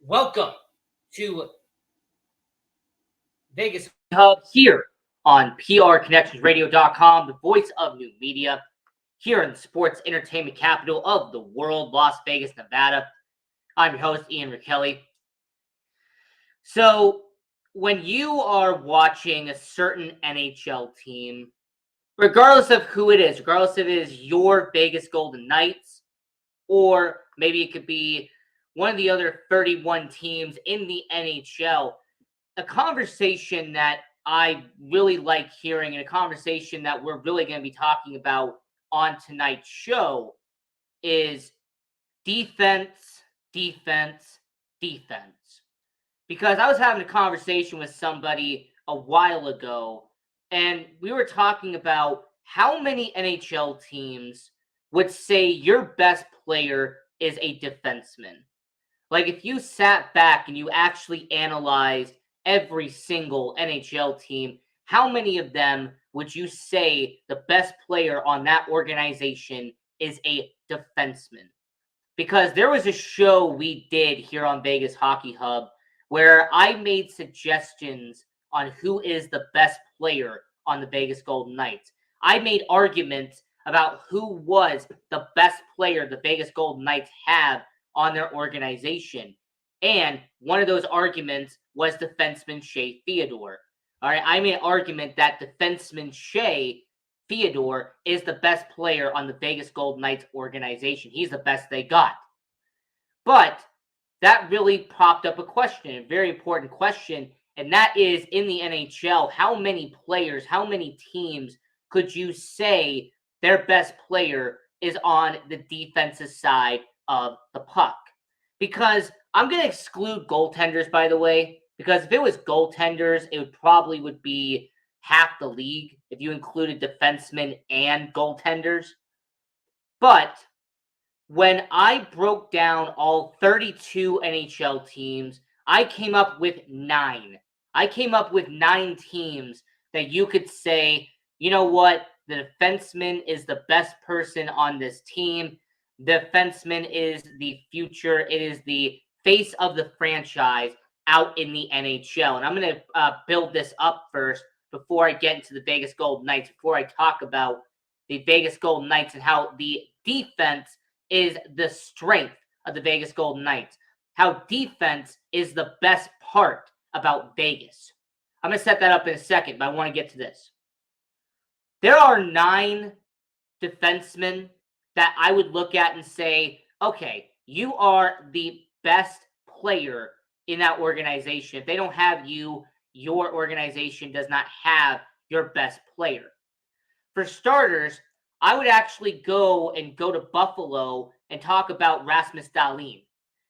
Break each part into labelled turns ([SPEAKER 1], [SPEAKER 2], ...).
[SPEAKER 1] Welcome to Vegas Hub here on PRConnectionsRadio.com, the voice of new media, here in the sports entertainment capital of the world, Las Vegas, Nevada. I'm your host, Ian Rachiele. So, when you are watching a certain NHL team, regardless of who it is, regardless if it is your Vegas Golden Knights, or maybe it could be one of the other 31 teams in the NHL, a conversation that I really like hearing and a conversation that we're really going to be talking about on tonight's show is defense, defense, defense. Because I was having a conversation with somebody a while ago, and we were talking about how many NHL teams would say your best player is a defenseman. Like, if you sat back and you actually analyzed every single NHL team, how many of them would you say the best player on that organization is a defenseman? Because there was a show we did here on Vegas Hockey Hub where I made suggestions on who is the best player on the Vegas Golden Knights. I made arguments about who was the best player the Vegas Golden Knights have on their organization. And one of those arguments was defenseman Shea Theodore. All right, I made an argument that defenseman Shea Theodore is the best player on the Vegas Golden Knights organization. He's the best they got. But that really popped up a question, a very important question, and that is, in the NHL, how many players, how many teams could you say their best player is on the defensive side of the puck? Because I'm going to exclude goaltenders, by the way, because if it was goaltenders, it would be half the league if you included defensemen and goaltenders. But when I broke down all 32 NHL teams, I came up with 9. I came up with 9 teams that you could say, you know what, the defenseman is the best person on this team. The defenseman is the future. It is the face of the franchise out in the NHL. And I'm going to build this up first before I get into the Vegas Golden Knights, before I talk about the Vegas Golden Knights and how the defense is the strength of the Vegas Golden Knights, how defense is the best part about Vegas. I'm going to set that up in a second, but I want to get to this. There are 9 defensemen that I would look at and say, okay, you are the best player in that organization. If they don't have you, your organization does not have your best player. For starters, I would actually go to Buffalo and talk about Rasmus Dahlin.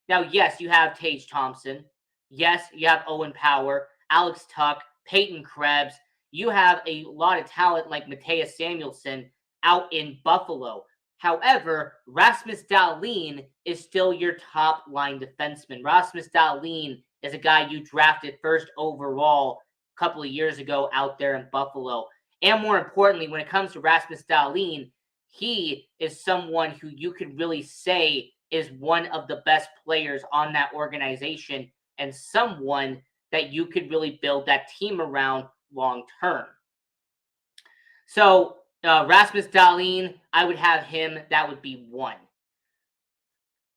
[SPEAKER 1] Now, yes, you have Tage Thompson. Yes, you have Owen Power, Alex Tuck, Peyton Krebs. You have a lot of talent like Mattias Samuelsson out in Buffalo. However, Rasmus Dahlin is still your top line defenseman. Rasmus Dahlin is a guy you drafted first overall a couple of years ago out there in Buffalo. And more importantly, when it comes to Rasmus Dahlin, he is someone who you could really say is one of the best players on that organization and someone that you could really build that team around long term. So Rasmus Dahlin, I would have him. That would be 1.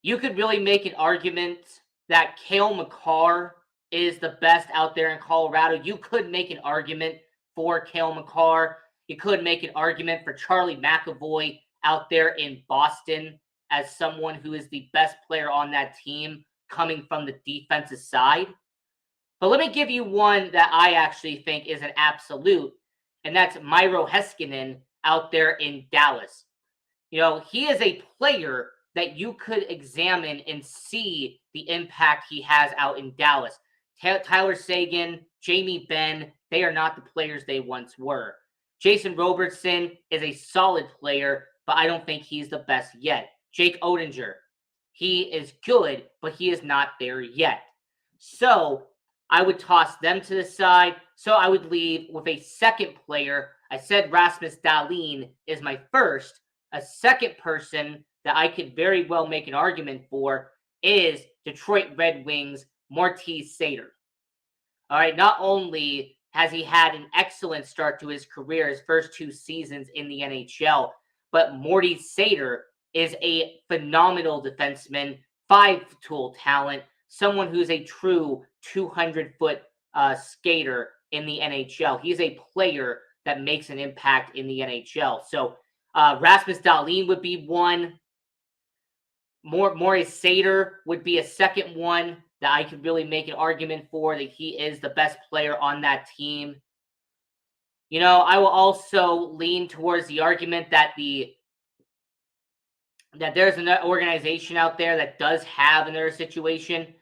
[SPEAKER 1] You could really make an argument that Cale Makar is the best out there in Colorado. You could make an argument for Cale Makar. You could make an argument for Charlie McAvoy out there in Boston as someone who is the best player on that team coming from the defensive side. But let me give you one that I actually think is an absolute, and that's Miro Heiskanen out there in Dallas. You know, he is a player that you could examine and see the impact he has out in Dallas. Tyler Seguin, Jamie Benn, they are not the players they once were. Jason Robertson is a solid player, but I don't think he's the best yet. Jake Oettinger, he is good, but he is not there yet. So I would toss them to the side. So I would leave with a second player. I said Rasmus Dahlin is my first. A second person that I could very well make an argument for is Detroit Red Wings, Moritz Seider. All right, not only has he had an excellent start to his career, his first 2 seasons in the NHL, but Moritz Seider is a phenomenal defenseman, 5-tool talent, someone who's a true 200-foot skater in the NHL. He's a player that makes an impact in the NHL. So Rasmus Dahlin would be one. Moritz Seider would be a second one that I could really make an argument for that he is the best player on that team. You know, I will also lean towards the argument that there's an organization out there that does have another situation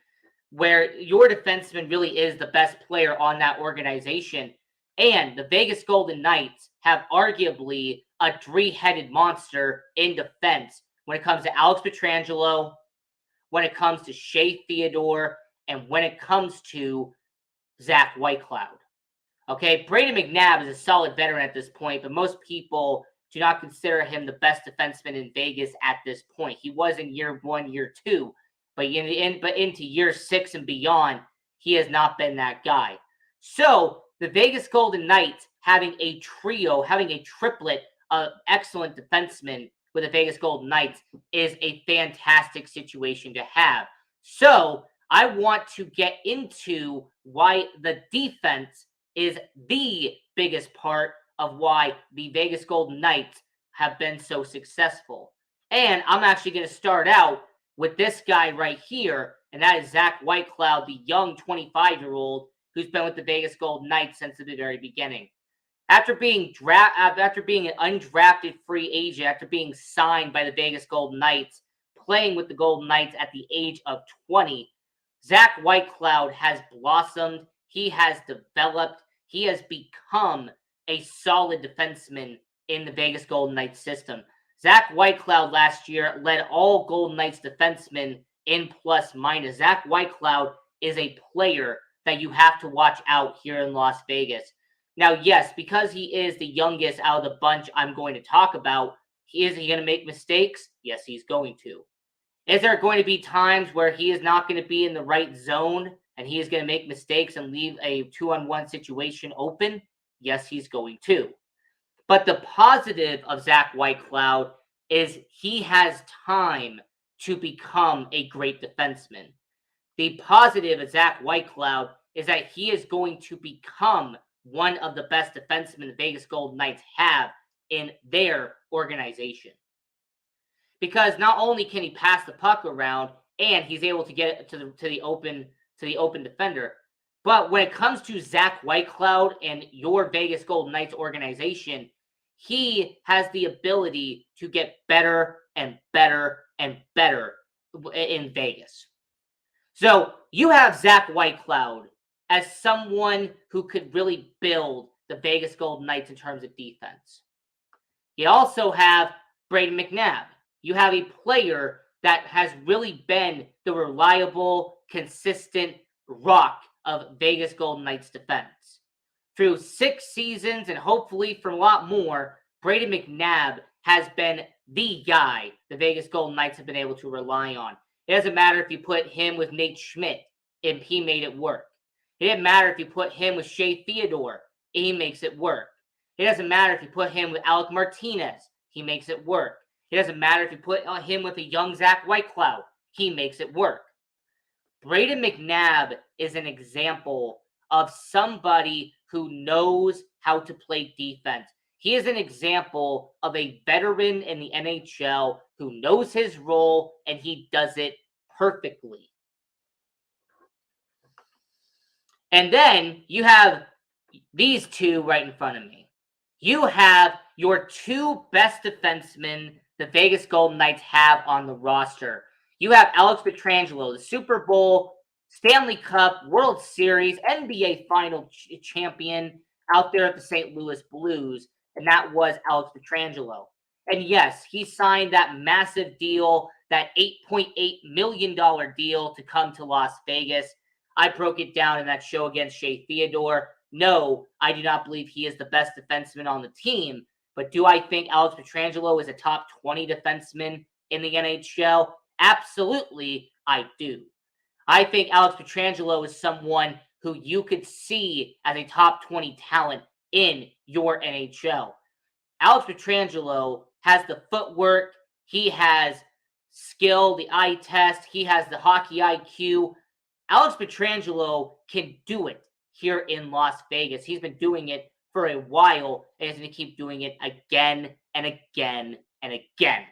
[SPEAKER 1] where your defenseman really is the best player on that organization. And the Vegas Golden Knights have arguably a three-headed monster in defense when it comes to Alex Pietrangelo, when it comes to Shea Theodore, and when it comes to Zach Whitecloud. Okay, Brayden McNabb is a solid veteran at this point, but most people do not consider him the best defenseman in Vegas at this point. He was in year 1, year 2, but into year 6 and beyond, he has not been that guy. So the Vegas Golden Knights having a triplet of excellent defensemen with the Vegas Golden Knights is a fantastic situation to have. So I want to get into why the defense is the biggest part of why the Vegas Golden Knights have been so successful. And I'm actually going to start out with this guy right here, and that is Zach Whitecloud, the young 25-year-old who's been with the Vegas Golden Knights since the very beginning. After being an undrafted free agent, after being signed by the Vegas Golden Knights, playing with the Golden Knights at the age of 20, Zach Whitecloud has blossomed. He has developed. He has become a solid defenseman in the Vegas Golden Knights system. Zach Whitecloud last year led all Golden Knights defensemen in plus minus. Zach Whitecloud is a player that you have to watch out here in Las Vegas. Now, yes, because he is the youngest out of the bunch I'm going to talk about, is he going to make mistakes? Yes, he's going to. Is there going to be times where he is not going to be in the right zone and he is going to make mistakes and leave a 2-on-1 situation open? Yes, he's going to. But the positive of Zach Whitecloud is he has time to become a great defenseman. The positive of Zach Whitecloud is that he is going to become one of the best defensemen the Vegas Golden Knights have in their organization. Because not only can he pass the puck around and he's able to get it to the open defender, but when it comes to Zach Whitecloud and your Vegas Golden Knights organization, he has the ability to get better and better and better in Vegas. So you have Zach Whitecloud as someone who could really build the Vegas Golden Knights in terms of defense. You also have Brayden McNabb. You have a player that has really been the reliable, consistent rock of Vegas Golden Knights defense. Through 6 seasons and hopefully for a lot more, Brayden McNabb has been the guy the Vegas Golden Knights have been able to rely on. It doesn't matter if you put him with Nate Schmidt, if he made it work. It didn't matter if you put him with Shea Theodore, he makes it work. It doesn't matter if you put him with Alec Martinez, he makes it work. It doesn't matter if you put him with a young Zach Whitecloud, he makes it work. Brayden McNabb is an example of somebody who knows how to play defense. He is an example of a veteran in the NHL who knows his role and he does it perfectly. And then you have these two right in front of me. You have your 2 best defensemen the Vegas Golden Knights have on the roster. You have Alex Pietrangelo, the Super Bowl, Stanley Cup, World Series, NBA Final champion out there at the St. Louis Blues, and that was Alex Pietrangelo. And yes, he signed that massive deal, that $8.8 million deal to come to Las Vegas. I broke it down in that show against Shea Theodore. No, I do not believe he is the best defenseman on the team. But do I think Alex Pietrangelo is a top 20 defenseman in the NHL? Absolutely, I do. I think Alex Pietrangelo is someone who you could see as a top 20 talent in your NHL. Alex Pietrangelo has the footwork, he has skill, the eye test, he has the hockey IQ. Alex Pietrangelo can do it here in Las Vegas. He's been doing it for a while, and he's going to keep doing it again and again and again.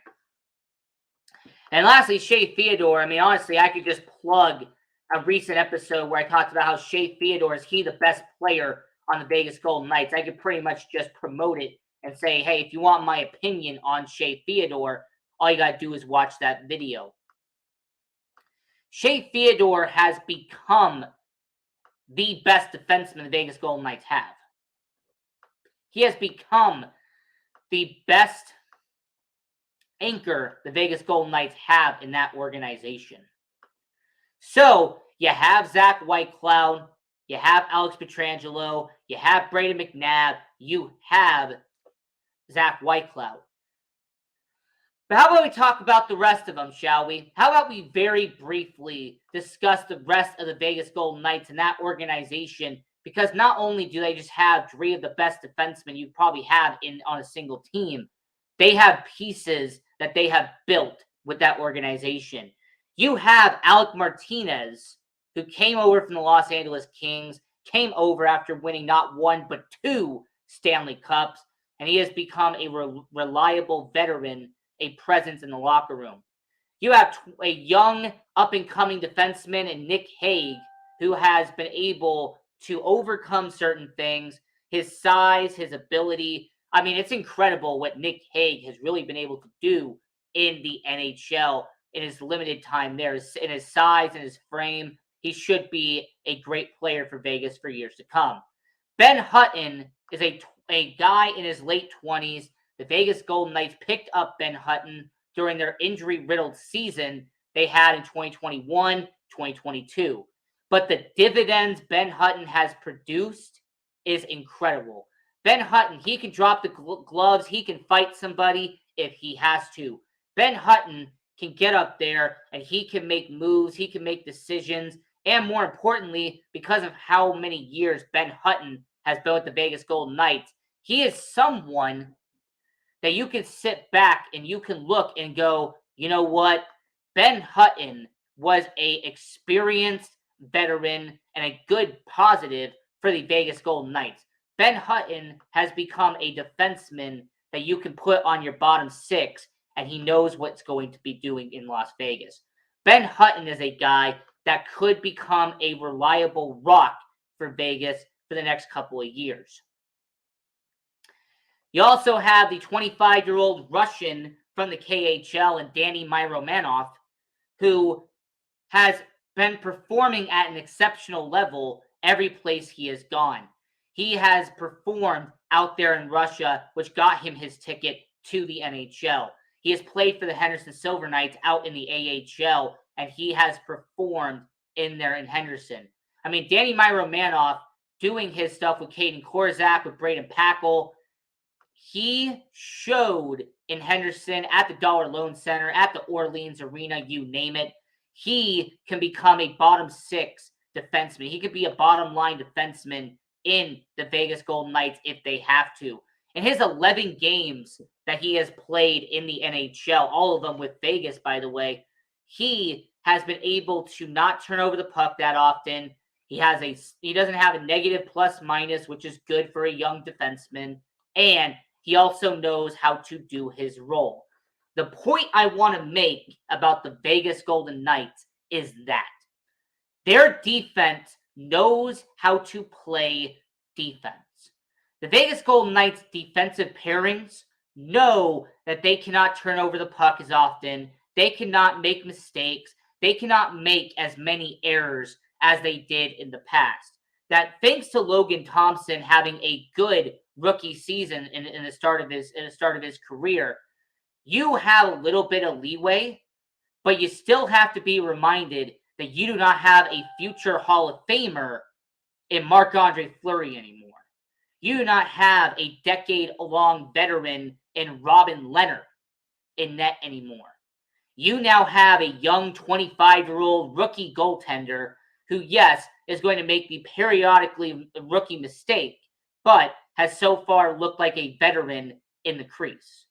[SPEAKER 1] And lastly, Shea Theodore. I mean, honestly, I could just plug a recent episode where I talked about how Shea Theodore is the best player on the Vegas Golden Knights. I could pretty much just promote it and say, hey, if you want my opinion on Shea Theodore, all you got to do is watch that video. Shea Theodore has become the best defenseman the Vegas Golden Knights have. He has become the best anchor the Vegas Golden Knights have in that organization. So, you have Zach Whitecloud, you have Alex Pietrangelo, you have Brayden McNabb, you have Zach Whitecloud. But how about we talk about the rest of them, shall we? How about we very briefly discuss the rest of the Vegas Golden Knights and that organization, because not only do they just have three of the best defensemen you probably have on a single team, they have pieces that they have built with that organization. You have Alec Martinez, who came over from the Los Angeles Kings, came over after winning not one but two Stanley Cups, and he has become a reliable veteran, a presence in the locker room. You have a young, up-and-coming defenseman in Nick Hague, who has been able to overcome certain things. His size, his ability. I mean, it's incredible what Nick Hague has really been able to do in the NHL in his limited time there. In his size and his frame, he should be a great player for Vegas for years to come. Ben Hutton is a guy in his late 20s. The Vegas Golden Knights picked up Ben Hutton during their injury-riddled season they had in 2021, 2022. But the dividends Ben Hutton has produced is incredible. Ben Hutton, he can drop the gloves. He can fight somebody if he has to. Ben Hutton can get up there and he can make moves. He can make decisions. And more importantly, because of how many years Ben Hutton has been with the Vegas Golden Knights, he is someone that you can sit back and you can look and go, you know what? Ben Hutton was a experienced veteran and a good positive for the Vegas Golden Knights. Ben Hutton has become a defenseman that you can put on your bottom six, and he knows what's going to be doing in Las Vegas. Ben Hutton is a guy that could become a reliable rock for Vegas for the next couple of years. You also have the 25-year-old Russian from the KHL and Danny Myromanov, who has been performing at an exceptional level every place he has gone. He has performed out there in Russia, which got him his ticket to the NHL. He has played for the Henderson Silver Knights out in the AHL, and he has performed in there in Henderson. I mean, Danny Myromanov doing his stuff with Caden Korzak, with Braden Packle. He showed in Henderson, at the Dollar Loan Center, at the Orleans Arena, you name it. He can become a bottom six defenseman. He could be a bottom line defenseman in the Vegas Golden Knights if they have to. In his 11 games that he has played in the NHL, all of them with Vegas, by the way, he has been able to not turn over the puck that often. He doesn't have a negative plus minus, which is good for a young defenseman. And he also knows how to do his role. The point I want to make about the Vegas Golden Knights is that their defense knows how to play defense. The Vegas Golden Knights defensive pairings know that they cannot turn over the puck as often. They cannot make mistakes. They cannot make as many errors as they did in the past. That thanks to Logan Thompson having a good rookie season in the start of his career, you have a little bit of leeway, but you still have to be reminded that you do not have a future Hall of Famer in Marc-Andre Fleury anymore. You do not have a decade-long veteran in Robin Leonard in net anymore. You now have a young 25-year-old rookie goaltender who, yes, is going to make the periodically rookie mistake, but has so far looked like a veteran in the crease.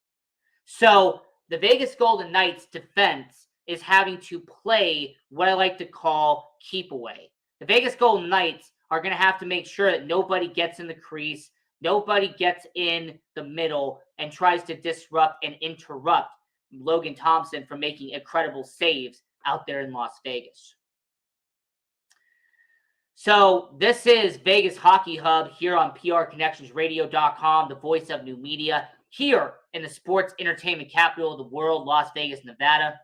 [SPEAKER 1] So the Vegas Golden Knights defense is having to play what I like to call keep away. The Vegas Golden Knights are going to have to make sure that nobody gets in the crease, nobody gets in the middle and tries to disrupt and interrupt Logan Thompson from making incredible saves out there in Las Vegas. So this is Vegas Hockey Hub here on PRConnectionsRadio.com, the voice of new media, here in the sports entertainment capital of the world, Las Vegas, Nevada.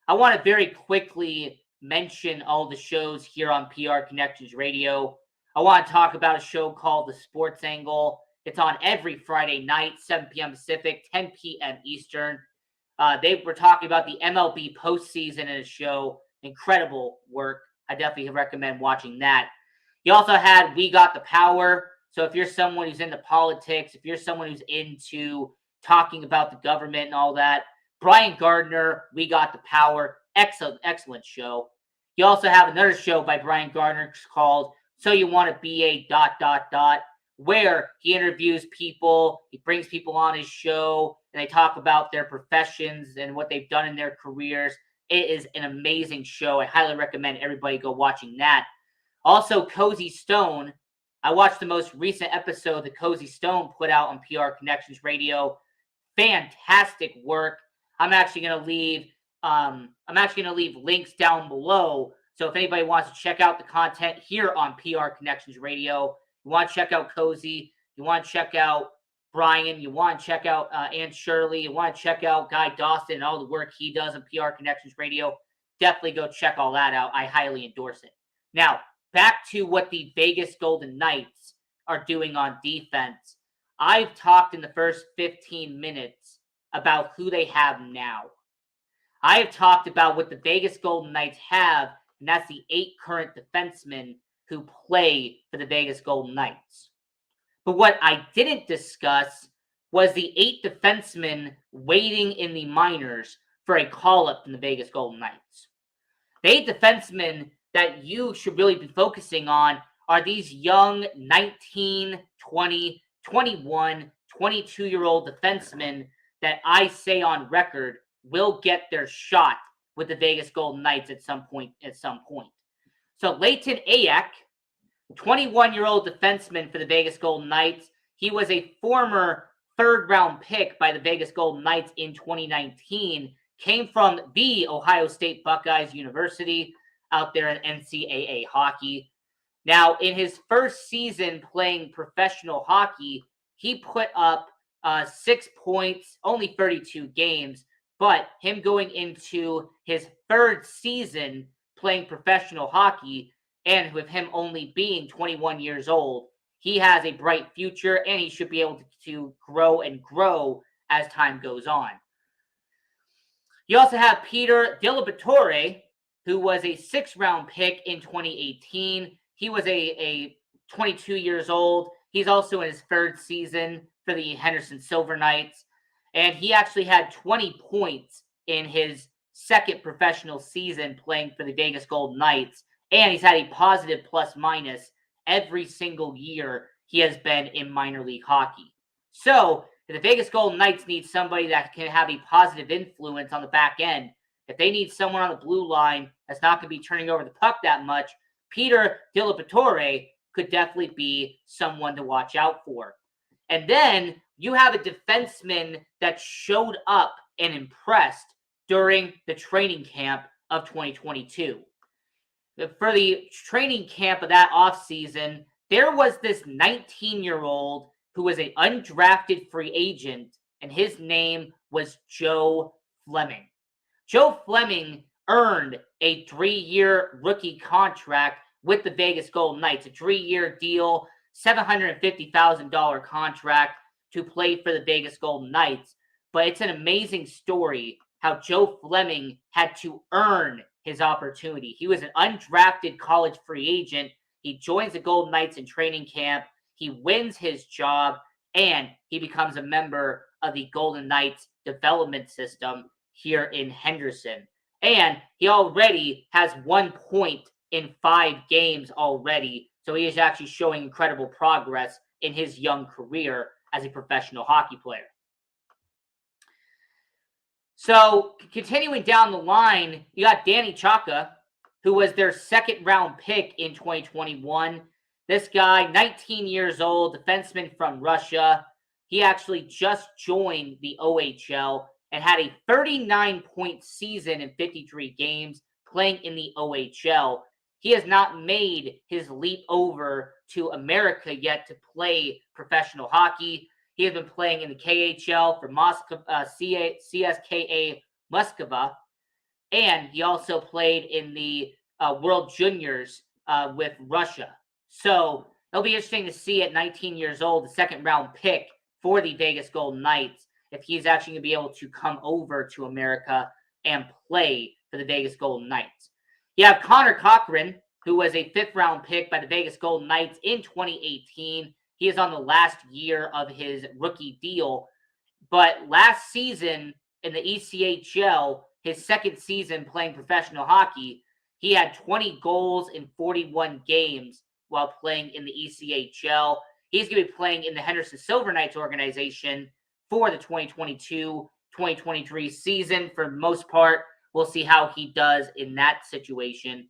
[SPEAKER 1] I want to very quickly mention all the shows here on PR Connections Radio. I want to talk about a show called The Sports Angle. It's on every Friday night, 7 p.m. Pacific, 10 p.m. Eastern. They were talking about the MLB postseason in a show. Incredible work. I definitely recommend watching that. You also had We Got the Power. So if you're someone who's into politics, if you're someone who's into talking about the government and all that, Brian Gardner, We Got the Power. Excellent show. You also have another show by Brian Gardner called So You Want to Be a ... where he interviews people, he brings people on his show, and they talk about their professions and what they've done in their careers. It is an amazing show. I highly recommend everybody go watching that. Also, Cozy Stone. I watched the most recent episode that Cozy Stone put out on PR Connections Radio. Fantastic work. I'm actually going to leave links down below. So if anybody wants to check out the content here on PR Connections Radio, you want to check out Cozy, you want to check out Brian, you want to check out Aunt Shirley, you want to check out Guy Dawson and all the work he does on PR Connections Radio, definitely go check all that out. I highly endorse it. Now, back to what the Vegas Golden Knights are doing on defense. I've talked in the first 15 minutes about who they have now. I have talked about what the Vegas Golden Knights have, and that's the 8 current defensemen who play for the Vegas Golden Knights. But what I didn't discuss was the 8 defensemen waiting in the minors for a call-up from the Vegas Golden Knights. The 8 defensemen that you should really be focusing on are these young 19, 20, 21, 22-year-old defensemen that I say on record will get their shot with the Vegas Golden Knights at some point. So Leighton Ayak, 21-year-old defenseman for the Vegas Golden Knights. He was a former third-round pick by the Vegas Golden Knights in 2019. Came from the Ohio State Buckeyes University out there in NCAA hockey. Now, in his first season playing professional hockey, he put up 6 points, only 32 games. But him going into his third season playing professional hockey, and with him only being 21 years old, he has a bright future, and he should be able to grow and grow as time goes on. You also have Peter Dilibatore, who was a 6th-round pick in 2018. He was a 22 years old. He's also in his third season for the Henderson Silver Knights. And he actually had 20 points in his second professional season playing for the Vegas Golden Knights. And he's had a positive plus-minus every single year he has been in minor league hockey. So the Vegas Golden Knights need somebody that can have a positive influence on the back end. If they need someone on the blue line that's not going to be turning over the puck that much, Peter Dilibatore could definitely be someone to watch out for. And then you have a defenseman that showed up and impressed during the training camp of 2022. For the training camp of that offseason, there was this 19-year-old who was an undrafted free agent, and his name was Joe Fleming. Joe Fleming earned a 3-year rookie contract with the Vegas Golden Knights, a 3-year deal, $750,000 contract to play for the Vegas Golden Knights. But it's an amazing story how Joe Fleming had to earn his opportunity. He was an undrafted college free agent. He joins the Golden Knights in training camp. He wins his job, and he becomes a member of the Golden Knights development system. here in Henderson. And he already has 1 point in 5 games already. So he is actually showing incredible progress in his young career as a professional hockey player. So continuing down the line, you got Danny Chaka, who was their second round pick in 2021. This guy, 19 years old, defenseman from Russia. He actually just joined the OHL and had a 39-point season in 53 games playing in the OHL. He has not made his leap over to America yet to play professional hockey. He has been playing in the KHL for CSKA Moskva, and he also played in the World Juniors with Russia. So it'll be interesting to see at 19 years old, the second round pick for the Vegas Golden Knights, if he's actually going to be able to come over to America and play for the Vegas Golden Knights. You have Connor Cochran, who was a fifth round pick by the Vegas Golden Knights in 2018. He is on the last year of his rookie deal. But last season in the ECHL, his second season playing professional hockey, he had 20 goals in 41 games while playing in the ECHL. He's going to be playing in the Henderson Silver Knights organization for the 2022-2023 season. For the most part, we'll see how he does in that situation.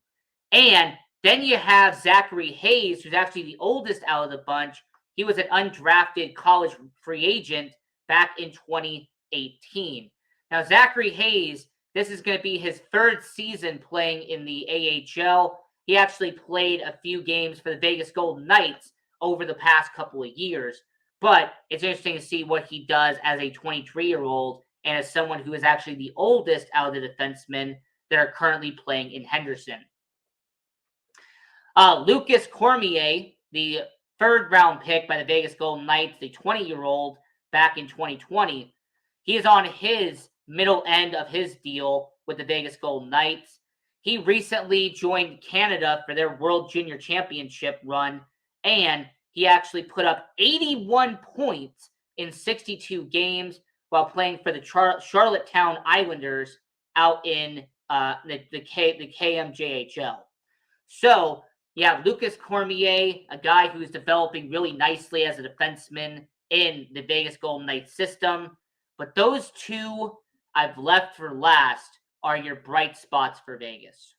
[SPEAKER 1] And then you have Zachary Hayes, who's actually the oldest out of the bunch. He was an undrafted college free agent back in 2018. Now, Zachary Hayes, this is going to be his third season playing in the AHL. He actually played a few games for the Vegas Golden Knights over the past couple of years. But it's interesting to see what he does as a 23-year-old and as someone who is actually the oldest out of the defensemen that are currently playing in Henderson. Lucas Cormier, the third-round pick by the Vegas Golden Knights, the 20-year-old back in 2020. He is on his middle end of his deal with the Vegas Golden Knights. He recently joined Canada for their World Junior Championship run, and he actually put up 81 points in 62 games while playing for the Charlottetown Islanders out in the KMJHL. So you have Lucas Cormier, a guy who's developing really nicely as a defenseman in the Vegas Golden Knights system. But those two I've left for last are your bright spots for Vegas.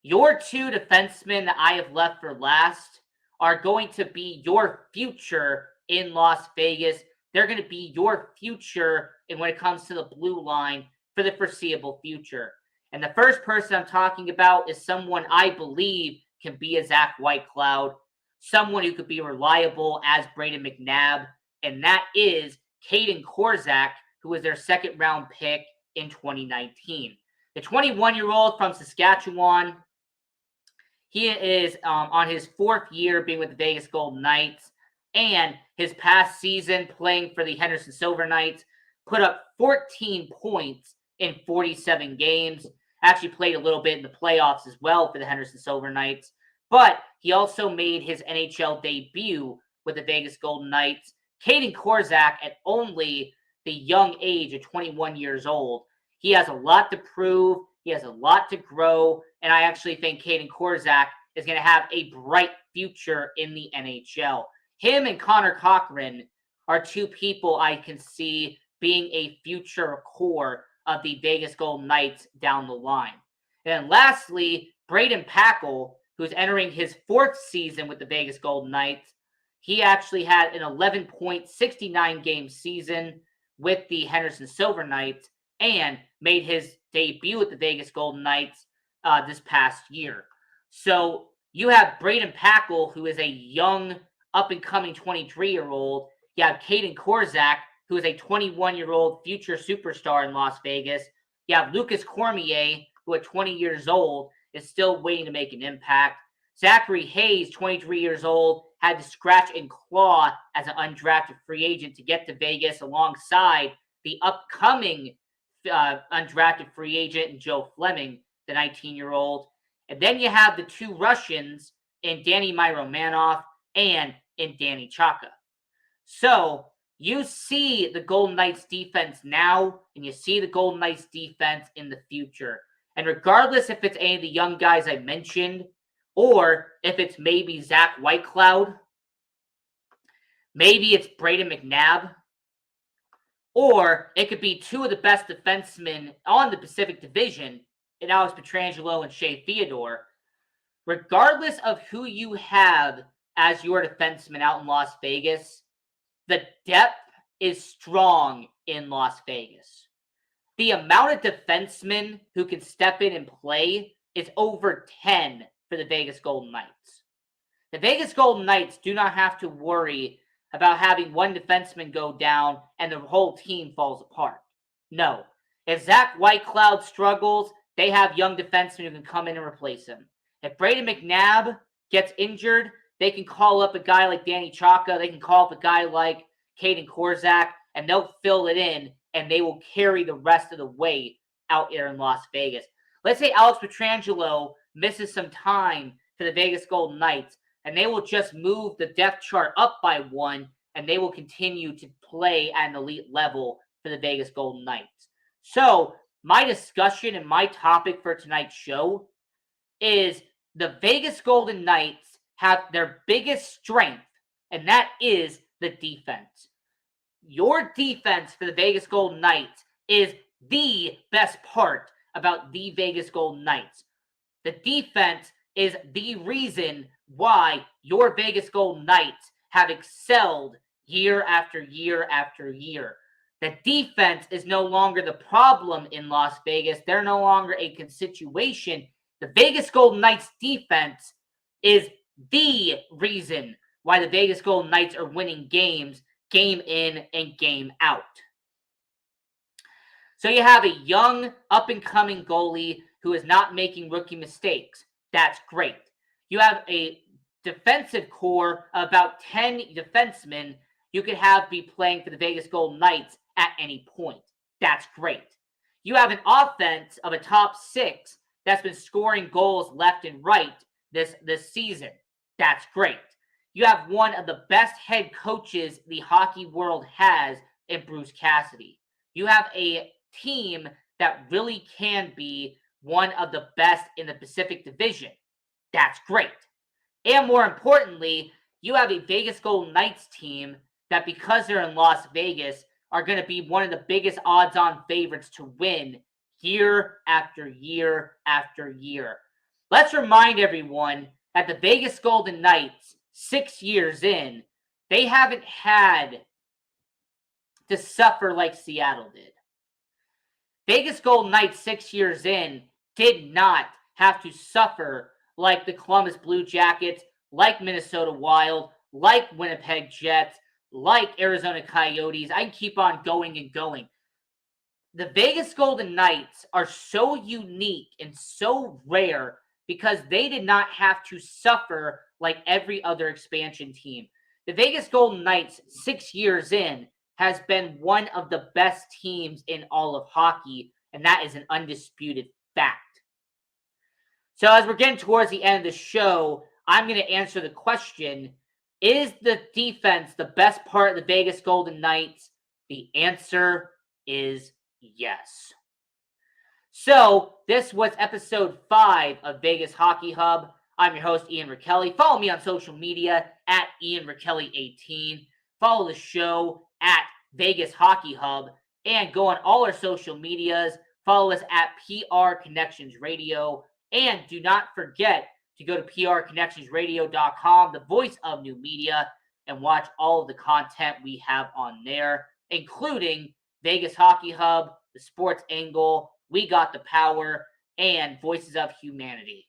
[SPEAKER 1] Your two defensemen that I have left for last are going to be your future in Las Vegas. They're going to be your future when it comes to the blue line for the foreseeable future. And the first person I'm talking about is someone I believe can be a Zach Whitecloud, someone who could be reliable as Brayden McNabb, and that is Caden Korczak, who was their second-round pick in 2019. The 21-year-old from Saskatchewan, he is on his fourth year being with the Vegas Golden Knights, and his past season playing for the Henderson Silver Knights put up 14 points in 47 games. Actually played a little bit in the playoffs as well for the Henderson Silver Knights, but he also made his NHL debut with the Vegas Golden Knights. Caden Korczak, at only the young age of 21 years old, he has a lot to prove. He has a lot to grow, and I actually think Caden Korczak is going to have a bright future in the NHL. Him and Connor Cochran are two people I can see being a future core of the Vegas Golden Knights down the line. And then lastly, Braden Packle, who's entering his fourth season with the Vegas Golden Knights. He actually had an 11.69 game season with the Henderson Silver Knights and made his debut with the Vegas Golden Knights this past year. So you have Braden Packle, who is a young, up-and-coming 23-year-old. You have Caden Korczak, who is a 21-year-old future superstar in Las Vegas. You have Lucas Cormier, who at 20 years old is still waiting to make an impact. Zachary Hayes, 23 years old, had to scratch and claw as an undrafted free agent to get to Vegas alongside the upcoming undrafted free agent Joe Fleming, the 19-year-old. And then you have the two Russians in Danny Miromanov and in Danny Chaka. So You see the Golden Knights defense now, and you see the Golden Knights defense in the future. And regardless if it's any of the young guys I mentioned, or if it's maybe Zach Whitecloud, maybe it's Braden McNabb, or it could be two of the best defensemen on the Pacific Division, in Alex Pietrangelo and Shea Theodore. Regardless of who you have as your defenseman out in Las Vegas, the depth is strong in Las Vegas. The amount of defensemen who can step in and play is over 10 for the Vegas Golden Knights. The Vegas Golden Knights do not have to worry about having one defenseman go down and the whole team falls apart. No. If Zach Whitecloud struggles, they have young defensemen who can come in and replace him. If Braden McNabb gets injured, they can call up a guy like Danny Chaka. They can call up a guy like Caden Korzak, and they'll fill it in, and they will carry the rest of the way out there in Las Vegas. Let's say Alex Pietrangelo misses some time for the Vegas Golden Knights, and they will just move the depth chart up by one, and they will continue to play at an elite level for the Vegas Golden Knights. So, my discussion and my topic for tonight's show is the Vegas Golden Knights have their biggest strength, and that is the defense. Your defense for the Vegas Golden Knights is the best part about the Vegas Golden Knights. The defense is the reason why your Vegas Golden Knights have excelled year after year after year. The defense is no longer the problem in Las Vegas. They're no longer a situation. The Vegas Golden Knights defense is the reason why the Vegas Golden Knights are winning games, game in and game out. So you have a young, up-and-coming goalie who is not making rookie mistakes. That's great. You have a defensive core of about 10 defensemen you could have be playing for the Vegas Golden Knights at any point. That's great. You have an offense of a top 6 that's been scoring goals left and right this season. That's great. You have one of the best head coaches the hockey world has in Bruce Cassidy. You have a team that really can be one of the best in the Pacific Division. That's great. And more importantly, you have a Vegas Golden Knights team that, because they're in Las Vegas, are going to be one of the biggest odds-on favorites to win year after year after year. Let's remind everyone that the Vegas Golden Knights, 6 years in, they haven't had to suffer like Seattle did. Vegas Golden Knights, 6 years in, did not have to suffer like the Columbus Blue Jackets, like Minnesota Wild, like Winnipeg Jets, like Arizona Coyotes. I can keep on going and going. The Vegas Golden Knights are so unique and so rare because they did not have to suffer like every other expansion team. The Vegas Golden Knights, 6 years in, has been one of the best teams in all of hockey, and that is an undisputed fact. So as we're getting towards the end of the show, I'm going to answer the question, is the defense the best part of the Vegas Golden Knights? The answer is yes. So this was episode 5 of Vegas Hockey Hub. I'm your host, Ian Rachiele. Follow me on social media at IanRachiele18. Follow the show at Vegas Hockey Hub. And go on all our social medias. Follow us at PR Connections Radio. And do not forget to go to prconnectionsradio.com, the voice of new media, and watch all of the content we have on there, including Vegas Hockey Hub, the Sports Angle, We Got the Power, and Voices of Humanity.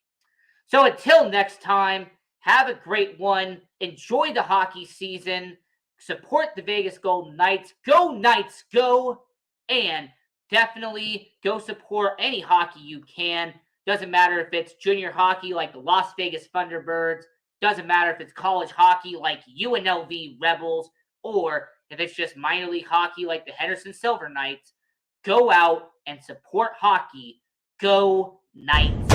[SPEAKER 1] So until next time, have a great one. Enjoy the hockey season. Support the Vegas Golden Knights. Go Knights, go! And definitely go support any hockey you can. Doesn't matter if it's junior hockey like the Las Vegas Thunderbirds. Doesn't matter if it's college hockey like UNLV Rebels. Or if it's just minor league hockey like the Henderson Silver Knights. Go out and support hockey. Go Knights.